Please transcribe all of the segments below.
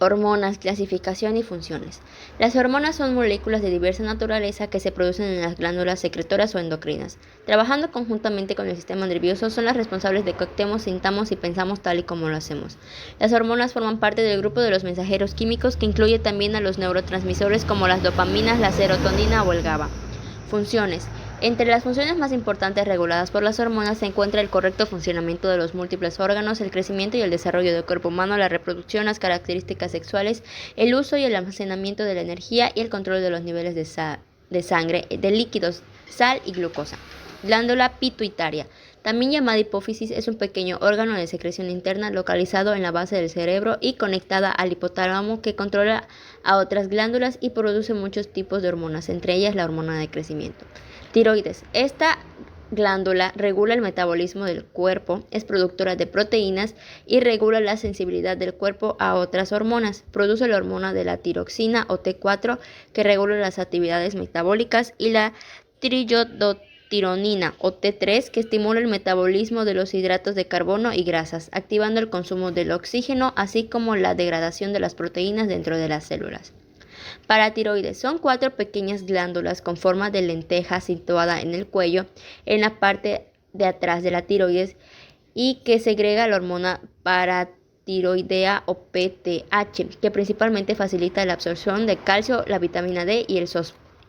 Hormonas, clasificación y funciones. Las hormonas son moléculas de diversa naturaleza que se producen en las glándulas secretoras o endocrinas. Trabajando conjuntamente con el sistema nervioso, son las responsables de que actuemos, sintamos y pensamos tal y como lo hacemos. Las hormonas forman parte del grupo de los mensajeros químicos, que incluye también a los neurotransmisores como las dopaminas, la serotonina o el GABA. Funciones. Entre las funciones más importantes reguladas por las hormonas se encuentra el correcto funcionamiento de los múltiples órganos, el crecimiento y el desarrollo del cuerpo humano, la reproducción, las características sexuales, el uso y el almacenamiento de la energía y el control de los niveles de sangre, de líquidos, sal y glucosa. Glándula pituitaria, también llamada hipófisis, es un pequeño órgano de secreción interna localizado en la base del cerebro y conectada al hipotálamo, que controla a otras glándulas y produce muchos tipos de hormonas, entre ellas la hormona de crecimiento. Tiroides. Esta glándula regula el metabolismo del cuerpo, es productora de proteínas y regula la sensibilidad del cuerpo a otras hormonas. Produce la hormona de la tiroxina o T4, que regula las actividades metabólicas, y la triiodotironina o T3, que estimula el metabolismo de los hidratos de carbono y grasas, activando el consumo del oxígeno, así como la degradación de las proteínas dentro de las células. Paratiroides. Son 4 pequeñas glándulas con forma de lenteja situada en el cuello, en la parte de atrás de la tiroides, y que segrega la hormona paratiroidea o PTH, que principalmente facilita la absorción de calcio, la vitamina D y el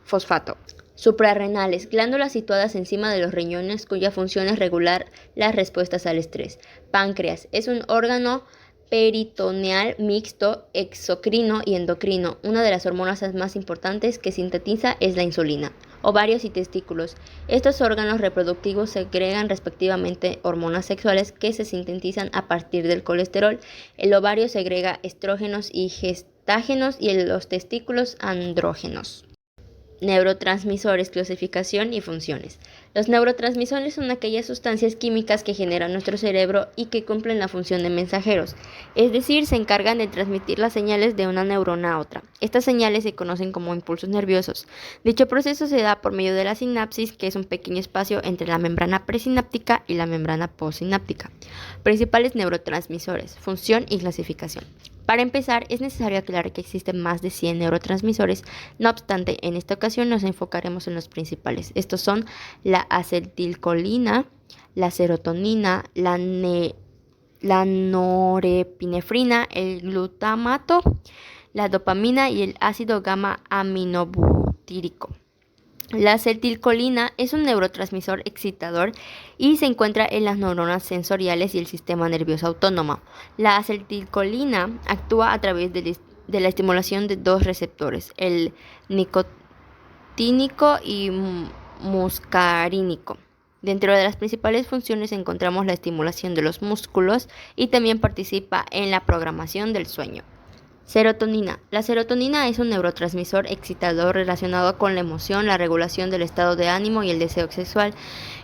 fosfato. Suprarrenales. Glándulas situadas encima de los riñones, cuya función es regular las respuestas al estrés. Páncreas. Es un órgano peritoneal mixto, exocrino y endocrino. Una de las hormonas más importantes que sintetiza es la insulina. Ovarios y testículos. Estos órganos reproductivos segregan respectivamente hormonas sexuales que se sintetizan a partir del colesterol. El ovario segrega estrógenos y gestágenos y los testículos andrógenos. Neurotransmisores, clasificación y funciones. Los neurotransmisores son aquellas sustancias químicas que genera nuestro cerebro y que cumplen la función de mensajeros, es decir, se encargan de transmitir las señales de una neurona a otra. Estas señales se conocen como impulsos nerviosos. Dicho proceso se da por medio de la sinapsis, que es un pequeño espacio entre la membrana presináptica y la membrana postsináptica. Principales neurotransmisores, función y clasificación. Para empezar, es necesario aclarar que existen más de 100 neurotransmisores. No obstante, en esta ocasión nos enfocaremos en los principales. Estos son la acetilcolina, la serotonina, la norepinefrina, el glutamato, la dopamina y el ácido gamma aminobutírico. La acetilcolina es un neurotransmisor excitador y se encuentra en las neuronas sensoriales y el sistema nervioso autónomo. La acetilcolina actúa a través de la estimulación de 2 receptores, el nicotínico y muscarínico. Dentro de las principales funciones encontramos la estimulación de los músculos y también participa en la programación del sueño. Serotonina. La serotonina es un neurotransmisor excitador relacionado con la emoción, la regulación del estado de ánimo y el deseo sexual,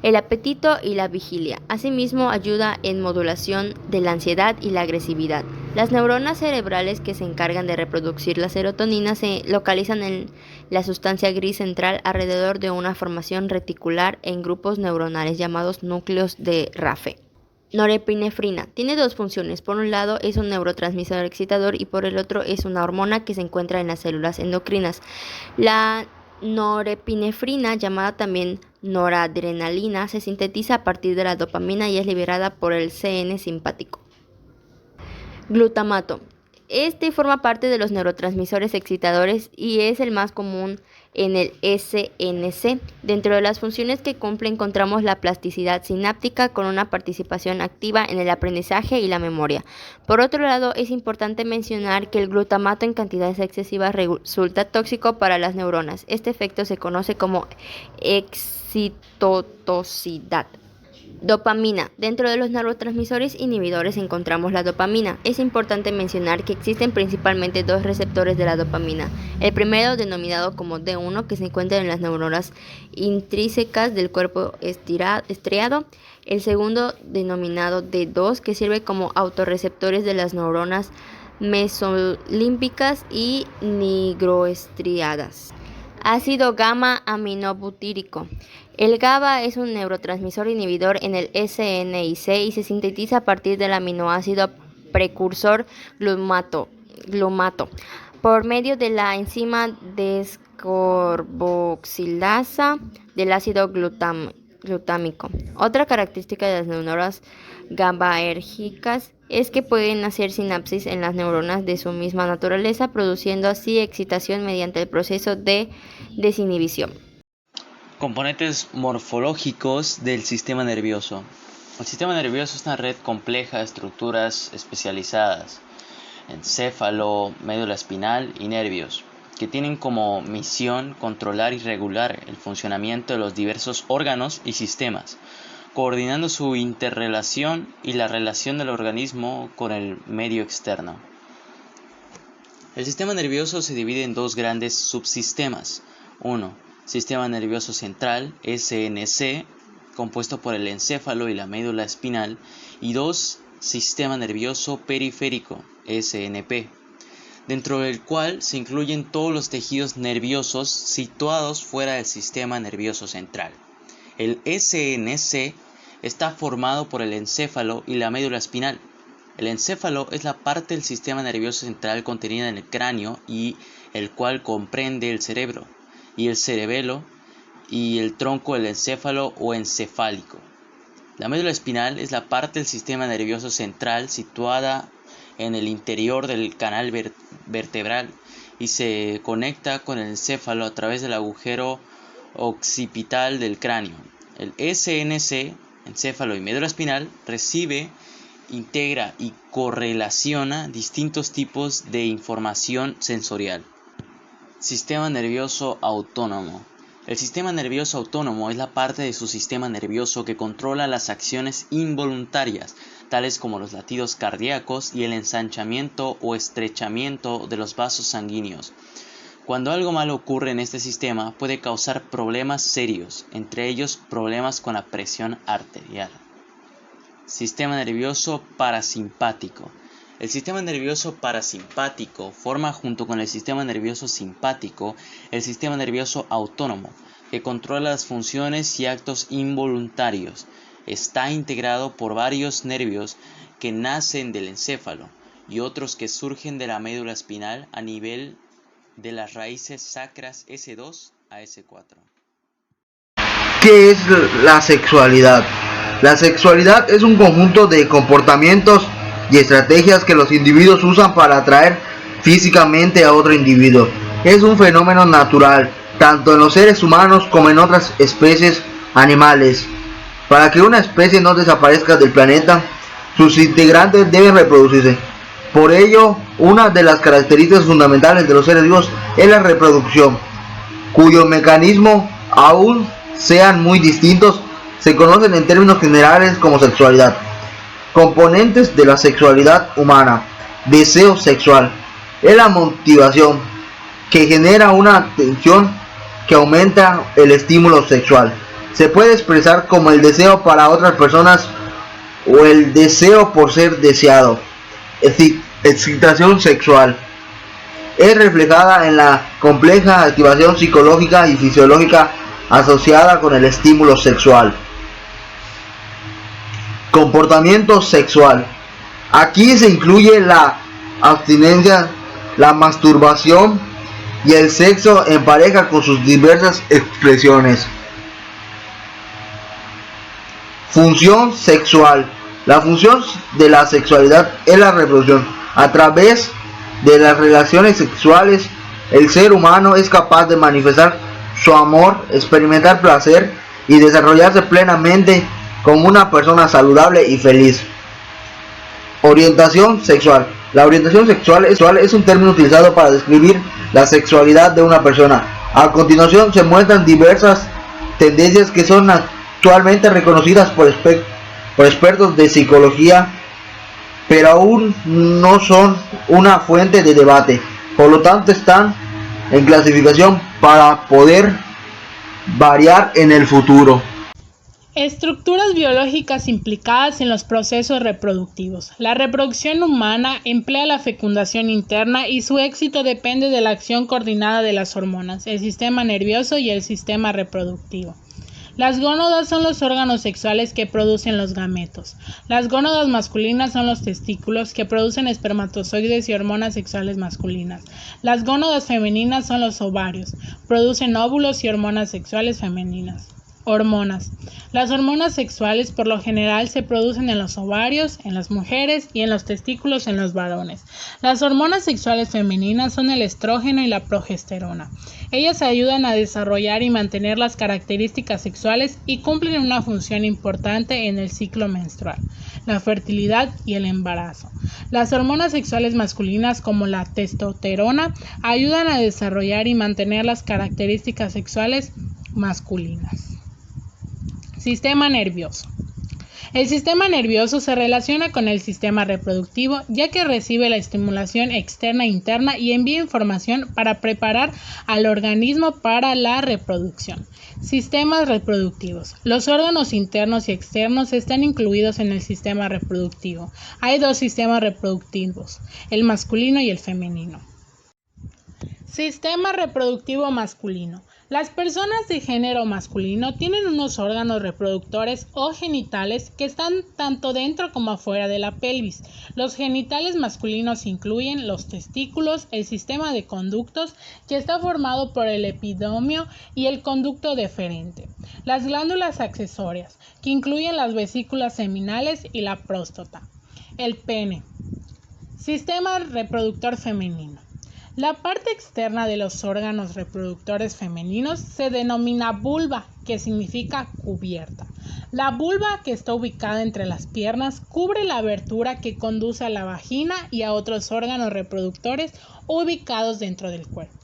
el apetito y la vigilia. Asimismo, ayuda en modulación de la ansiedad y la agresividad. Las neuronas cerebrales que se encargan de reproducir la serotonina se localizan en la sustancia gris central alrededor de una formación reticular en grupos neuronales llamados núcleos de Raphe. Norepinefrina. Tiene 2 funciones. Por un lado es un neurotransmisor excitador y por el otro es una hormona que se encuentra en las células endocrinas. La norepinefrina, llamada también noradrenalina, se sintetiza a partir de la dopamina y es liberada por el CN simpático. Glutamato. Este forma parte de los neurotransmisores excitadores y es el más común en el SNC. Dentro de las funciones que cumple encontramos la plasticidad sináptica, con una participación activa en el aprendizaje y la memoria. Por otro lado, es importante mencionar que el glutamato en cantidades excesivas resulta tóxico para las neuronas. Este efecto se conoce como excitotoxicidad. Dopamina. Dentro de los neurotransmisores inhibidores encontramos la dopamina. Es importante mencionar que existen principalmente 2 receptores de la dopamina. El primero, denominado como D1, que se encuentra en las neuronas intrínsecas del cuerpo estriado. El segundo, denominado D2, que sirve como autorreceptores de las neuronas mesolímbicas y nigroestriadas. Ácido gamma aminobutírico. El GABA es un neurotransmisor inhibidor en el SNIC y se sintetiza a partir del aminoácido precursor glutamato. glutamato por medio de la enzima descarboxilasa del ácido glutámico. Otra característica de las neuronas GABAérgicas es que pueden hacer sinapsis en las neuronas de su misma naturaleza, produciendo así excitación mediante el proceso de desinhibición. Componentes morfológicos del sistema nervioso. El sistema nervioso es una red compleja de estructuras especializadas, encéfalo, médula espinal y nervios, que tienen como misión controlar y regular el funcionamiento de los diversos órganos y sistemas, coordinando su interrelación y la relación del organismo con el medio externo. El sistema nervioso se divide en dos grandes subsistemas. 1. Sistema nervioso central, SNC, compuesto por el encéfalo y la médula espinal, y 2. Sistema nervioso periférico, SNP, dentro del cual se incluyen todos los tejidos nerviosos situados fuera del sistema nervioso central. El SNC está formado por el encéfalo y la médula espinal. El encéfalo es la parte del sistema nervioso central contenida en el cráneo y el cual comprende el cerebro, y el cerebelo y el tronco del encéfalo o encefálico. La médula espinal es la parte del sistema nervioso central situada en el interior del canal vertebral y se conecta con el encéfalo a través del agujero occipital del cráneo. El SNC, encéfalo y médula espinal, recibe, integra y correlaciona distintos tipos de información sensorial. Sistema nervioso autónomo. El sistema nervioso autónomo es la parte de su sistema nervioso que controla las acciones involuntarias, tales como los latidos cardíacos y el ensanchamiento o estrechamiento de los vasos sanguíneos. Cuando algo malo ocurre en este sistema, puede causar problemas serios, entre ellos problemas con la presión arterial. Sistema nervioso parasimpático. El sistema nervioso parasimpático forma junto con el sistema nervioso simpático el sistema nervioso autónomo, que controla las funciones y actos involuntarios. Está integrado por varios nervios que nacen del encéfalo y otros que surgen de la médula espinal a nivel de las raíces sacras S2 a S4. ¿Qué es la sexualidad? La sexualidad es un conjunto de comportamientos y estrategias que los individuos usan para atraer físicamente a otro individuo. Es un fenómeno natural, tanto en los seres humanos como en otras especies animales. Para que una especie no desaparezca del planeta, sus integrantes deben reproducirse. Por ello, una de las características fundamentales de los seres vivos es la reproducción, cuyos mecanismos, aún sean muy distintos, se conocen en términos generales como sexualidad. Componentes de la sexualidad humana. Deseo sexual. Es la motivación que genera una tensión que aumenta el estímulo sexual. Se puede expresar como el deseo para otras personas o el deseo por ser deseado. Excitación sexual. Es reflejada en la compleja activación psicológica y fisiológica asociada con el estímulo sexual. Comportamiento sexual. Aquí se incluye la abstinencia, la masturbación y el sexo en pareja con sus diversas expresiones. Función sexual. La función de la sexualidad es la reproducción. A través de las relaciones sexuales, el ser humano es capaz de manifestar su amor, experimentar placer y desarrollarse plenamente como una persona saludable y feliz. Orientación sexual. La orientación sexual es un término utilizado para describir la sexualidad de una persona. A continuación se muestran diversas tendencias que son actualmente reconocidas por expertos de psicología, pero aún no son una fuente de debate. Por lo tanto, están en clasificación para poder variar en el futuro. Estructuras biológicas implicadas en los procesos reproductivos. La reproducción humana emplea la fecundación interna y su éxito depende de la acción coordinada de las hormonas, el sistema nervioso y el sistema reproductivo. Las gónadas son los órganos sexuales que producen los gametos. Las gónadas masculinas son los testículos que producen espermatozoides y hormonas sexuales masculinas. Las gónadas femeninas son los ovarios, producen óvulos y hormonas sexuales femeninas. Hormonas. Las hormonas sexuales por lo general se producen en los ovarios, en las mujeres y en los testículos en los varones. Las hormonas sexuales femeninas son el estrógeno y la progesterona. Ellas ayudan a desarrollar y mantener las características sexuales y cumplen una función importante en el ciclo menstrual, la fertilidad y el embarazo. Las hormonas sexuales masculinas como la testosterona ayudan a desarrollar y mantener las características sexuales masculinas. Sistema nervioso. El sistema nervioso se relaciona con el sistema reproductivo, ya que recibe la estimulación externa e interna y envía información para preparar al organismo para la reproducción. Sistemas reproductivos. Los órganos internos y externos están incluidos en el sistema reproductivo. Hay dos sistemas reproductivos, el masculino y el femenino. Sistema reproductivo masculino. Las personas de género masculino tienen unos órganos reproductores o genitales que están tanto dentro como afuera de la pelvis. Los genitales masculinos incluyen los testículos, el sistema de conductos que está formado por el epidomio y el conducto deferente, las glándulas accesorias que incluyen las vesículas seminales y la próstata, el pene. Sistema reproductor femenino. La parte externa de los órganos reproductores femeninos se denomina vulva, que significa cubierta. La vulva, que está ubicada entre las piernas, cubre la abertura que conduce a la vagina y a otros órganos reproductores ubicados dentro del cuerpo.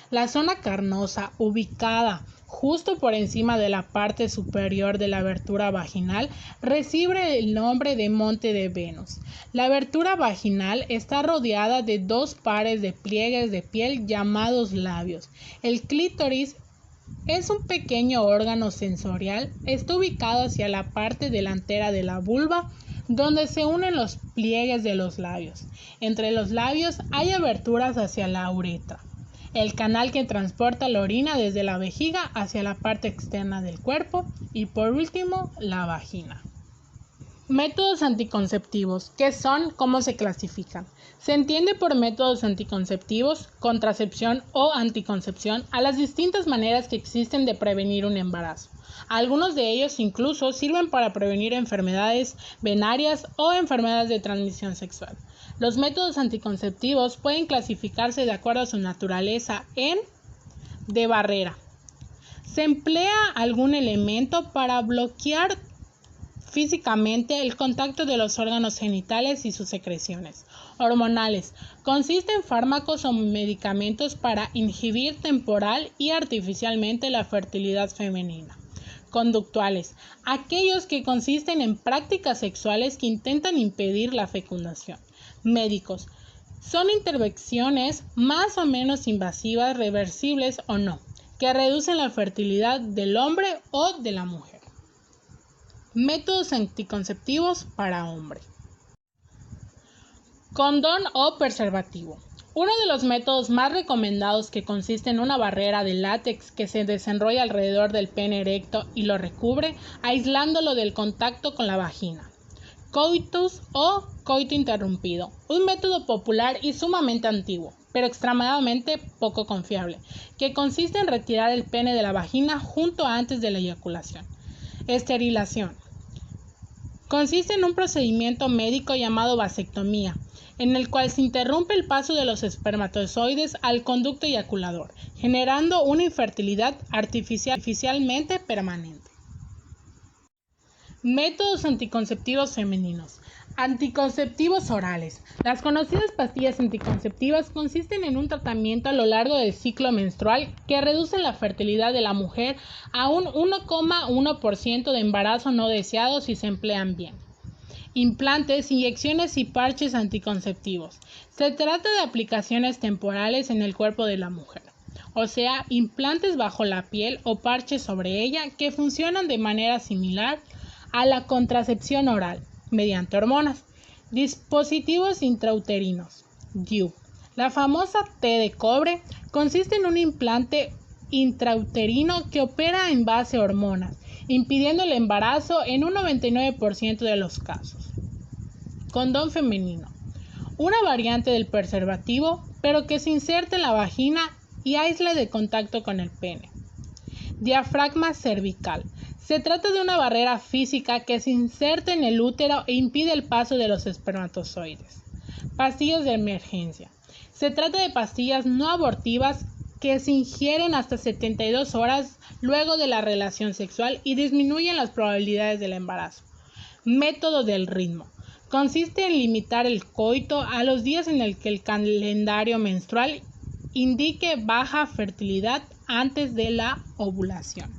La zona carnosa, ubicada justo por encima de la parte superior de la abertura vaginal, recibe el nombre de monte de Venus. La abertura vaginal está rodeada de dos pares de pliegues de piel llamados labios. El clítoris es un pequeño órgano sensorial, está ubicado hacia la parte delantera de la vulva, donde se unen los pliegues de los labios. Entre los labios hay aberturas hacia la uretra, el canal que transporta la orina desde la vejiga hacia la parte externa del cuerpo, y por último, la vagina. Métodos anticonceptivos. ¿Qué son? ¿Cómo se clasifican? Se entiende por métodos anticonceptivos, contracepción o anticoncepción a las distintas maneras que existen de prevenir un embarazo. Algunos de ellos incluso sirven para prevenir enfermedades venarias o enfermedades de transmisión sexual. Los métodos anticonceptivos pueden clasificarse de acuerdo a su naturaleza en de barrera. Se emplea algún elemento para bloquear físicamente el contacto de los órganos genitales y sus secreciones. Hormonales. Consiste en fármacos o medicamentos para inhibir temporal y artificialmente la fertilidad femenina. Conductuales. Aquellos que consisten en prácticas sexuales que intentan impedir la fecundación. Médicos. Son intervenciones más o menos invasivas, reversibles o no, que reducen la fertilidad del hombre o de la mujer. Métodos anticonceptivos para hombre. Condón o preservativo. Uno de los métodos más recomendados, que consiste en una barrera de látex que se desenrolla alrededor del pene erecto y lo recubre, aislándolo del contacto con la vagina. Coitus o coito interrumpido. Un método popular y sumamente antiguo, pero extremadamente poco confiable, que consiste en retirar el pene de la vagina justo antes de la eyaculación. Esterilización. Consiste en un procedimiento médico llamado vasectomía, en el cual se interrumpe el paso de los espermatozoides al conducto eyaculador, generando una infertilidad artificialmente permanente. Métodos anticonceptivos femeninos. Anticonceptivos orales. Las conocidas pastillas anticonceptivas consisten en un tratamiento a lo largo del ciclo menstrual que reduce la fertilidad de la mujer a un 1,1% de embarazo no deseado si se emplean bien. Implantes, inyecciones y parches anticonceptivos. Se trata de aplicaciones temporales en el cuerpo de la mujer, o sea, implantes bajo la piel o parches sobre ella que funcionan de manera similar a la contracepción oral mediante hormonas. Dispositivos intrauterinos. DIU. La famosa T de cobre consiste en un implante intrauterino que opera en base a hormonas impidiendo el embarazo en un 99% de los casos. Condón femenino. Una variante del preservativo, pero que se inserta en la vagina y aísla de contacto con el pene. Diafragma cervical. Se trata de una barrera física que se inserta en el útero e impide el paso de los espermatozoides. Pastillas de emergencia. Se trata de pastillas no abortivas que se ingieren hasta 72 horas luego de la relación sexual y disminuyen las probabilidades del embarazo. Método del ritmo. Consiste en limitar el coito a los días en el que el calendario menstrual indique baja fertilidad antes de la ovulación.